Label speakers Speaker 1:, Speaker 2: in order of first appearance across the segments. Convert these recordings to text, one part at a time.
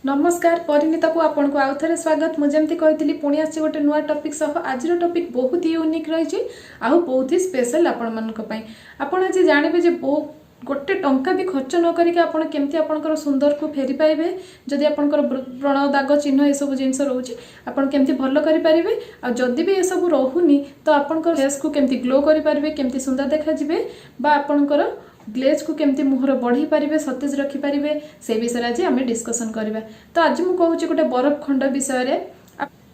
Speaker 1: नमस्कार परिणीता को आपन को आउथरे स्वागत मुझे कहती पुणी आसी गोटे नुआ टॉपिक सह आज टॉपिक बहुत ही यूनिक रही आउ बहुत ही स्पेशल आपण मानक पई आपण आज जानबे जे गोटे टंका भी खर्च न करिके आपण केमती आपनकर सुंदर को फेरी पाइबे जदि आपनकर व्रण दाग चिन्ह ए सब जिंस रहउची आपण केमती भलो करि परिबे आ जदि भी ए सब रहउनी तो आपनकर फेस को केमती ग्लो करि परिबे केमती सुंदर देखा जिवे बा आपनकर ग्लेज को केमती मुहर बढ़ी पारिबे सतेज रखि पारिबे से विषय आज आम डिस्कसन करबा। तो आज मु कहूची गोटे बरफ खंड विषय रे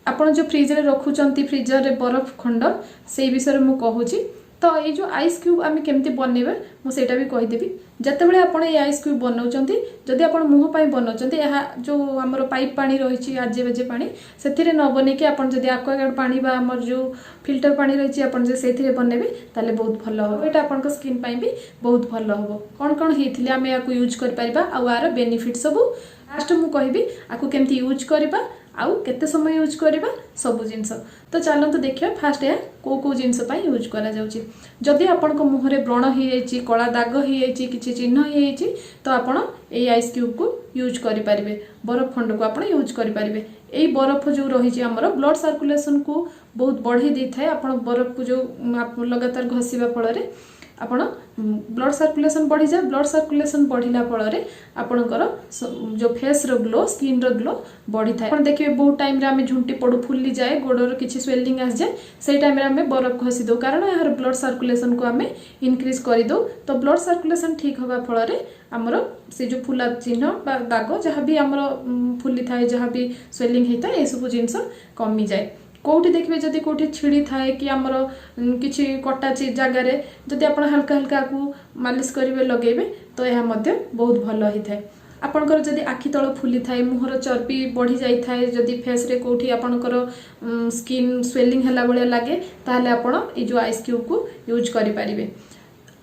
Speaker 1: आपण जो फ्रिज रे रखुचंती फ्रीजर रे बरफ खंड से विषय मु कहूची। तो ये जो आइस क्यूब आम केमती बनइबे मु सेटा भी कहिदेबी जतेबेले आपण ये आइस क्यूब बनाउचंती जदि आपण मुह पई बनाउचंती यहा जो हमर पाइप पानी रहिची आजे बजे पानी सेथिरे न बने के आपण जदि एक्वागार्ड पानी बा हमर जो फिल्टर पानी रहिची आपण जे सेथिरे बनेबे ताले बहुत भलो हो एटा आपण को स्किन पई भी बहुत भलो हो कोन कोन हेथिले आम याकू यूज कर परिबा आ आर बेनिफिट सब लास्ट मु कहबी आकू केमती यूज करबा आउ केते समय यूज करबा सब जिंस। तो चलंतु देखिया फास्ट या को जिंस पई यूज करा जाउची जदि आपण को मुहरे व्रण ही जाइची कला दाग ही जाइची किछि चिन्ह ही जाइची तो आपण ए आइस क्यूब को यूज करि परिबे बरफ खंड को आपण यूज करि परिबे एई बरफ जो रही हमर ब्लड सर्कुलेशन को बहुत बढ़ी दै थाए आपण बरफ को जो लगातार घसीबा फल रे आपण ब्लड सर्कुलेशन बढ़ी जाए ब्लड सर्कुलेशन बढ़िला फल रे आपणकर जो फेस रो ग्लो स्किन रो ग्लो बढ़ी थाए आपण देखिबे बहुत टाइम रे हमें झुंटी पड़ू फुल्ली जाए गोडर किछि स्वेलिंग आस जाए सेई टाइम रे हमें बरफ घसी दो कारण यार ब्लड सर्कुलेशन को हमें इंक्रीज करि दो। तो ब्लड सर्कुलेशन ठीक होगा फल रे हमर से जो फुला चिन्ह बा दाग जहाँ भी हमर फुल्ली थाए जहाँ भी स्वेलिंग हेता ए सब जिंस कमी जाए कोठी देखबे जदि कोठी छिड़ी थाए कि हमर किछि कटा जगार जदि आपण हल्का हल्का को मालिश करिवे लगेबे तो यह मध्य बहुत भलो ही थाए। आपणकर जदि आखि तळ फुली थाए मुहर चर्बी बढ़ी जाई थाए जदि फेस रे कोठी आपणकर स्किन स्वेलिंग हला बळे लागे ताले आपण ए जो आइस क्यूब को यूज करि परिबे।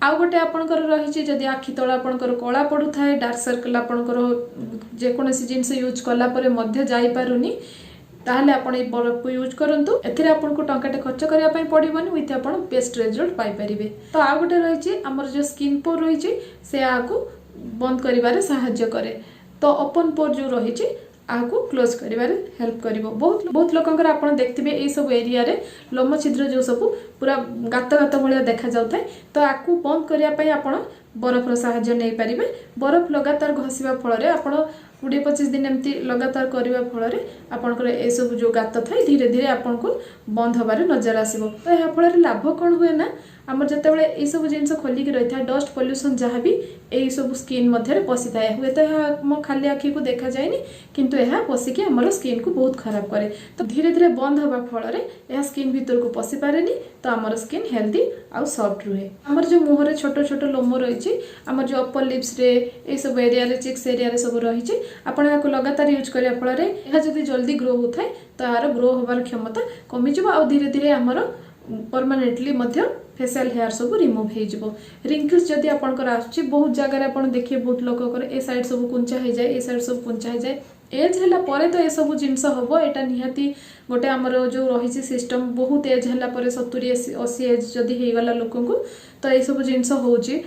Speaker 1: आउ गोटे आपणकर रही जदि आखि तळ आपणकर कला पडु थाए डार्क सर्कल आपणकर जे कोनोसी जिंस यूज कला परे मध्य जाई पारुनी ताहले आपण ए बरफ को यूज करंतु एथिरे आपण को टंकाटे खर्च करिया पई पडिबनी विथ आपण बेस्ट रिजल्ट पाई परिबे। तो आ गोटे रही हमर जो स्किन पोर रही से आकू बंद करिवारे सहायता करे तो ओपन पोर जो रही आकू क्लोज करिवारे हेल्प करिवो बहुत लोकंकर आपण देखथिबे ए सब एरिया रे लोम छिद्र जो सब पूरा गात गात भलिया देखा जाउथाय तो आकू बंद करिया पई आपण बरफर सहायता नै परिबे बरफ लगातार घसीबा फल रे आपण 20-25 दिन एमती लगातार करबा फल रे आपनकर ए सब जो गात थाय धीरे धीरे आपन को बंद होबारे नजर आसीबो। तो या फल रे लाभ कोन हुए ना हमर जतेबेले ए सब जिंस खोली के रहिथा डस्ट पोल्यूशन जहाँ भी ए सब स्किन मध्य रे पसी थाए हुए तो हम खाली आखि को देखा जायनी किंतु यह पसी के हमर स्किन को बहुत खराब करे तो धीरे धीरे बंद होबा फल रे यह स्किन भीतर को पसी पारेनी तो हमर स्किन हेल्दी आ सॉफ्ट रुहे। हमर जो मुह रे छोटो छोटो लोम रही हमर जो अपर लिप्स रे ए सब एरिया रे चिक्स एरिया रे सब रही आपण याको लगातार यूज करिया फल रे यह जदी जल्दी ग्रो होथाय तो यार ग्रो होबार क्षमता कमी जबो आ धीरे धीरे हमर परमानेंटली मध्य फेशियल हेयर सब रिमूव हो जिवो। रिंकल्स जदि आपनकर आछी बहुत जगह आपण देखिए बहुत लोककर ए साइड सब कुंचा हो जाए ए साइड सब कुंचा हो जाए एज हला परे तो ए सब जिंस हबो एटा निहाती गोटे हमर जो रही सिस्टम बहुत एज हला परे 70-80 एज जदि हे गला लोकन को तो ए सब जिंस होउची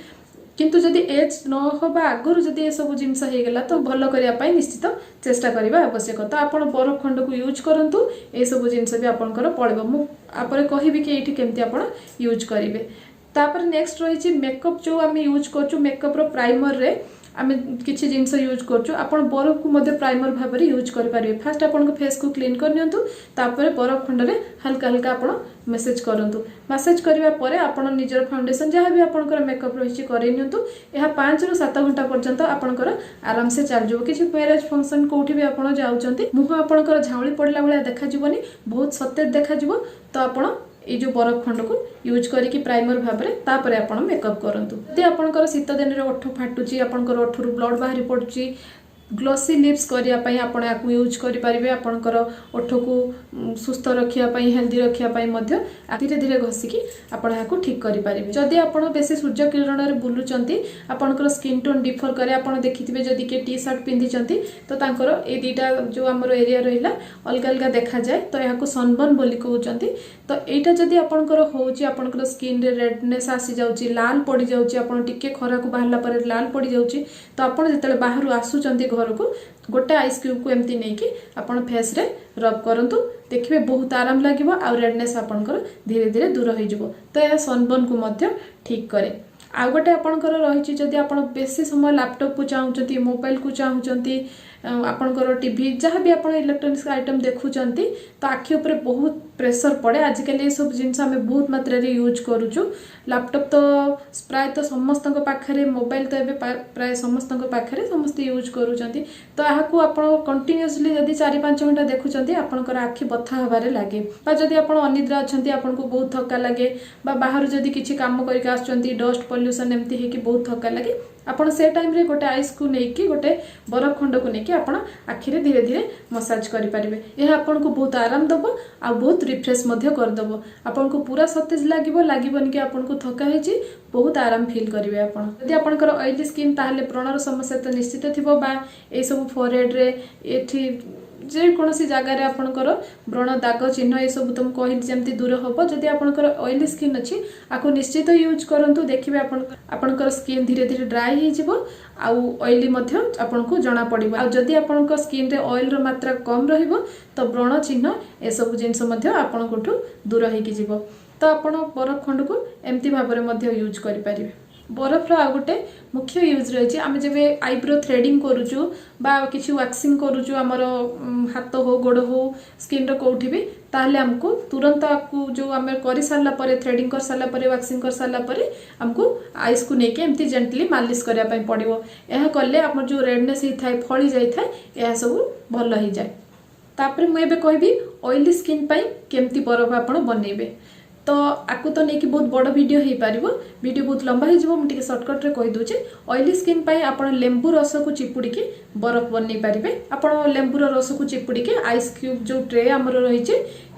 Speaker 1: किंतु जदि एज न होबा आगुरु जदि ए सब जिंस हे गला तो भलो करिया पई निश्चित चेष्टा करिबा आवश्यक। तो आपण बरफ खंड को यूज करंतु ए सब जिंस भी आपनकर पळिबो मु आपरे कहिबि कि एठी केमती आपण यूज करिवे। तापर नेक्स्ट रही मेकअप जो आम यूज करछु मेकअप रो प्राइमर रे आम किसी जिनस यूज करछु आपण बरफ को मध्य प्राइमर भाव में यूज कर पारिबे। फास्ट आपण फेस को क्लीन कर नियंतु तापर बरफ खंड रे हल्का हल्का आपण मसाज करंतु मसाज करिवा परे आपण निजर फाउंडेशन जहाँ भी आपनकर मेकअप रही करे नियंतु यह 5 ରୁ 7 घंटा पर्यंत आपनकर आराम से चल जो किसी मैरेज फंक्शन कोठी भी आपण जाउचंती मुह आपनकर झाउली पड़ला भलिया देखा जीवनी बहुत सतेज देखा जीवो। तो आपण ये जो बरफ खंड को यूज करिकी प्राइमर भाव में तापर आपण मेकअप करंतु यदि आपनकर शीत दिन रे ओठ फाटुची आपनकर ओठरू ब्लड बाहरी पड़ुची ग्लोसी लिप्स करिया पई आपण याकू यूज करि परिबे आपनकर ओठ को सुस्थ रखिया पई हेल्दी रखिया पई मध्य धीरे धीरे घसिकी आपण याकू ठीक करि परिबे। जदि आपण बेसी सूर्य किरण रे बुलुचंती आपनकर स्किन टोन डिफर करे आपण देखिथिबे जदि के टी शर्ट पिंधिचंती तो तांकर ए दीटा जो हमर एरिया रहिला अलग अलग देखा जाए तो याकू सनबर्न बोली कहउचंती। तो एटा जदि आपनकर होउची आपनकर स्किन रे रेडनेस आसी जाउची लाल पड़ी जाउची आपण टिके खरा को बाहरला परे लाल पड़ी जाउची तो आपण जेतले बाहरु आसुचंती घर को गोटे आइस क्यूब को एमती नहीं कि आपण फेस रे रब करंतु देखिए बहुत आराम लगे आउ रेडनेस आपंकर धीरे धीरे दूर हो जाव। तो यह सनबर्न को मध्य ठीक करे। आउ गोटे आपंकर रही जदि आप बेसी समय लैपटॉप को चाहूँगी मोबाइल को चाहूँगी आपंकर टीवी जहाँ भी आप इलेक्ट्रोनिक्स आइटम देखुंट तो आखि उपर बहुत प्रेशर पड़े। आजिकल ये सब जिन आम बहुत मात्रा यूज करुचु। लैपटॉप तो प्राय तो समस्त पाखे मोबाइल तो प्राय समस्त पाखे समस्त यूज करुँच। तो यहाँ आप कंटिन्यूअसली जब 4-5 घंटा देखुंट आपंकर आखि बथा हबारे लगे जदि आप अनिद्रा अच्छा आपको बहुत थका लगे बाहर जदि किसी काम करके आसुँच डस्ट पॉल्यूशन एमती है कि बहुत थका लगे आपण से टाइम रे गोटे आइस को लेकिन गोटे बरफ खंड को लेकिन आपण आखिरे धीरे धीरे मसाज करेंगे। यह आपन को बहुत आराम दब आ बहुत रिफ्रेश करदब। आपन को पूरा सतेज लगन कि आपन को थका है बहुत आराम फील करेंगे। आपन यदि आपनकर ऑयली स्किन ताहले व्रणर समस्या तो निश्चित थिबो बा ए सब फोरहेड रे एठी जेकोसी जगार आपंकर व्रण दाग चिन्ह ये सब तुम कहली जमी दूर हम। जदि आपंकर ऑयली स्किन अच्छी आपको निश्चित यूज करूँ देखिए आपंकर स्किन धीरे धीरे ड्राई हो ऑयली आपको जना पड़ो। आ जदि आपण स्किन रे ऑयल रो मात्रा कम रहिबो तो व्रण चिन्ह ए सब जिनस आपंठू दूर हो। तो आपण बरफ खंड को एमती भाव में यूज करें। बरफ आ गोटे मुख्य यूज रही आम जब आईब्रो थ्रेडिंग करुचु बा किसी वैक्सिंग करुचु आमर हाथ हो गोड़ हो स्किन कौटी भी ताहले हमको तुरंत आपको जो आम कर सारा थ्रेडिंग कर सारा वैक्सिंग कर सारा हमको आइस को लेकिन एमती जेंटली मालिश करने पड़ो। यह कले आम जो रेडनेस होता है फली जाए यह सब भल हो जाए। तापर मुझे कहबी ऑयली स्किन केमती बरफ आप बनइबे। तो आपको तो नहीं कि बहुत बड़ वीडियो हो पार वीडियो बहुत लंबा हो मुझे सर्टकट रे कही दूचे। ऑयली स्किन पाई आपण लेंबू रस को चिपुड़ी के बरफ बनई पारे। आपण लेंबूर रस को चिपुड़ी के आइस क्यूब जो ट्रे आमर रही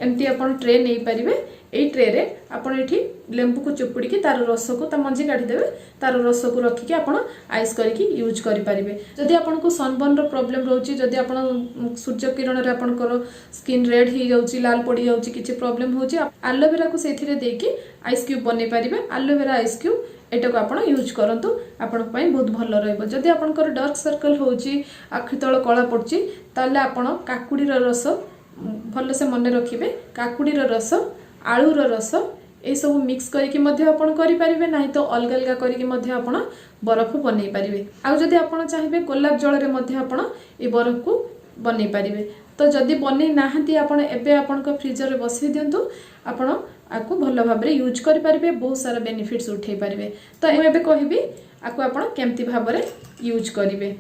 Speaker 1: एमती आप ट्रे नहीं पारे। यही ट्रे रे आपण एठी लेंबू को चिपुड़ी के तार रस को ता मंजी काढ़ीदेवे तार रस को रखिकी आपण आइस करके यूज करेंगे। जदि आपन को सनबर्न रो प्रॉब्लम रोची जदि आपण सूर्य किरण रे आपनकर स्किन रेड हो जाउची लाल पड़ी जाउची किछि प्रॉब्लम होची एलोवेरा को सेथिरे देकी आइस क्यूब बनै पारिबे। एलोवेरा आइस क्यूब एटा को आपण यूज करंतु आपण पई बहुत भल रहइबो। जदि आपनकर डार्क सर्कल होची आखि तळ कळा पड़ची ताले आपण काकुडी रो रस भल से मन रखिबे। काकुडी रो रस आलूर रस ये सब मिक्स करके करें ना तो अलग अलग करके बरफ बनई पारे। आउ जदि आप चाहिए गोलाप जल ये बरफ को बनई पारे। तो जदि बनई नाहंती आपण एबे आपण फ्रीजर रे बसई दिंतु आपण आपको भल भाव में यूज करेंगे बहुत सारा बेनिफिट्स उठे पारे। तो मुझे कहबी आपको आपण केमती भाव में यूज करेंगे।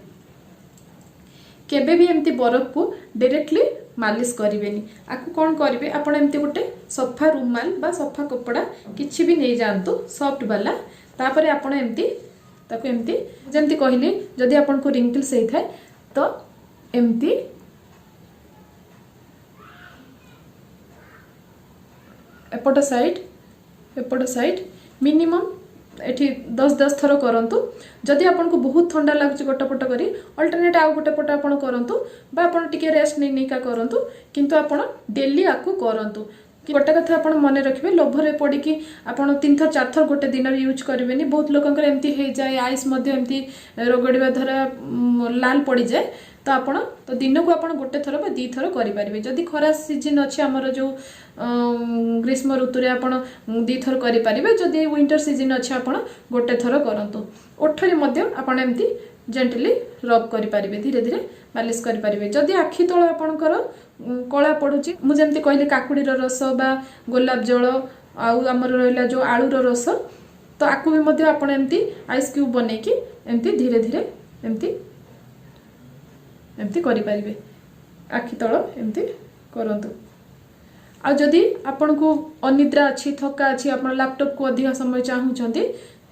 Speaker 1: केबे भी एमती बरफ को डायरेक्टली मालिश करेंगे। आपको कौन करेंगे आप एमती गोटे सफा रुमाल बा सफा कपड़ा किसी भी नहीं जातु सॉफ्ट वाला तापर आप एमती जमती कहली जदि आपन को रिंकल्स होता है तो एमती एपट साइड मिनिमम एठी 10-10 थर करंतु। जदि आपन को बहुत ठंडा लगुच गोटे पट करी अल्टरनेट आउ गोटे पट आपन करंतु बा आपन टिके रेस्ट नहीं का करंतु किंतु आपन डेली आकु करंतु। गोटे कथा आपन मन रखिबे लोभरे पड़ी कि आपन 3 थर 4 थर गोटे दिन यूज करेंगे। बहुत लोकंकर एमती हो जाए आइस मध्य एमती रगड़िबा द्वारा लाल पड़ जाए तो आपण तो दिन को आपन गोटे थर बा 2 थर करि पारिबे। जदि खरा सीजन अछि हमर जो ग्रीष्म ऋतु रे आपन 2 थर करि पारिबे। जदि विंटर सीजन अछि आपन गोटे थर करंतु। ओठरे मध्य आपन एमती जेंटली रब करि पारिबे धीरे धीरे मालिश करि पारिबे। जदि आखि तळ आपनकर कला पड़ुची मु जेमती कहली काकुडीर रस बा गोलाप जल आउ हमर रहला जो आलूर रस तो आकु भी मध्य आपन एमती आइस क्यूब बनै कि एमती धीरे धीरे एमती करि पारिबे। आखि तळ एमती करंतु। आ जदि आपन को अनिद्रा अछि थका अछि आपन लैपटॉप को अधिक समय चाहूचंती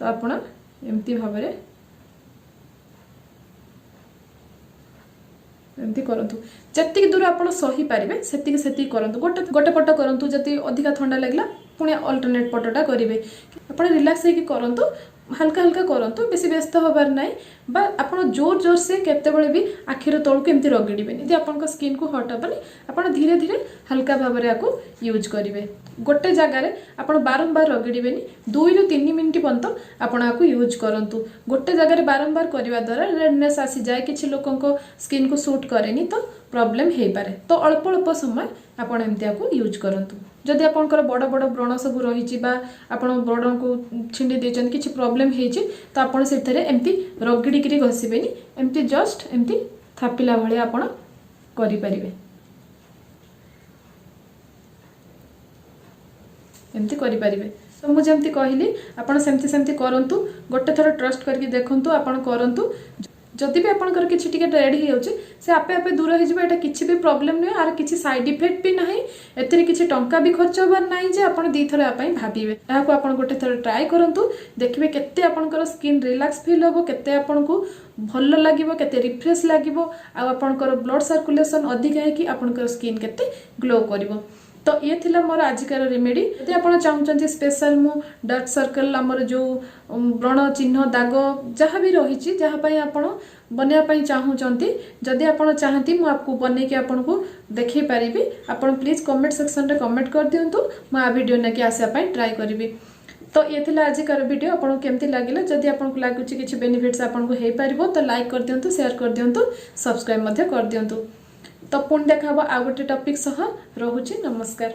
Speaker 1: तो आपन एमती भाबरे एमती करंतु। जत्तिक दूर आपन सही पारिबे सेतिक करंतु। गोटे पट करंतु जति अधिक ठंडा लागला पुणे अल्टरनेट पटटा करिवे। आपन रिलैक्स हेकि करंतु हल्का हल्का करंतु बेसी व्यस्त होबार नाही बा आपण जोर जोर से केतेबेले भी आखिर तळକୁ एमती रगड़िबेनी यदि आपन स्किन को हट हबनी आपण धीरे धीरे हल्का भाबरे आको यूज करिवे गोटे जगार आपण बारंबार रगड़िबेनी 2 रु 3 मिनिट पर्यंत आपण आको यूज करंतु गोटे जगार बारंबार करबा द्वारा रेडनेस आसी जाय किछि लोकंको स्किन को सूट करेनी तो प्रॉब्लम हे पारे तो अल्प अल्प समय आपण एमती आको यूज करंतु जदि आपनकर बड़ बड़ व्रण सब रही आपण व्रण को छिंडी देचन किछि प्रॉब्लम हेछि तो आपण सेथरे एमती रगड़ी करी घसीबेनी एमती जस्ट एमती थापिला भळे आपण करि परिबे एमती करि परिबे तो मु जेमती कहली आपण सेमती सेमती करंतु गोटे थोर ट्रस्ट करके देखंतु आपण करंतु जदि भी आपनकर किछि टिके रेड ही होछि से आपे आपे दूर हो जिबा एटा किछि भी प्रॉब्लम नै आर किछि साइड इफेक्ट भी नाही एतरे किछि टंका भी खर्च होबार नाही जे आपण दी थरा पई भाबिबे एहाको आपण गोटे थर ट्राई करंतु देखिबे केते आपनकर स्किन रिलैक्स फील होबो केते आपनको भल लागिबो केते रिफ्रेश लागिबो आ आपनकर ब्लड सर्कुलेशन अधिक है कि आपनकर स्किन केते ग्लो करिवो तो ये थिला मोर आजिकार रेमेडी यदि आपण चाहूचंती स्पेशल मु डार्क सर्कल हमर जो व्रण चिन्ह दाग जहाँ भी रही जहाँ पई आपण बनिया पई चाहूचंती जदि आपण चाहती मु आपको बने के आपण को देखै परिबी आपण प्लीज कमेंट सेक्शन रे कमेंट कर दियंतु मु आ वीडियो ने के आसे पई ट्राई करबी तो ये थिला आजिकार वीडियो आपण केमती लागिला जदि आपण को लागुची किछि बेनिफिट्स आपण को हे परिबो तो लाइक कर दियंतु शेयर कर दियंतु सब्सक्राइब मध्ये कर दियंतु तो पुणी देखा आ गोटे टॉपिक सह रहुची नमस्कार।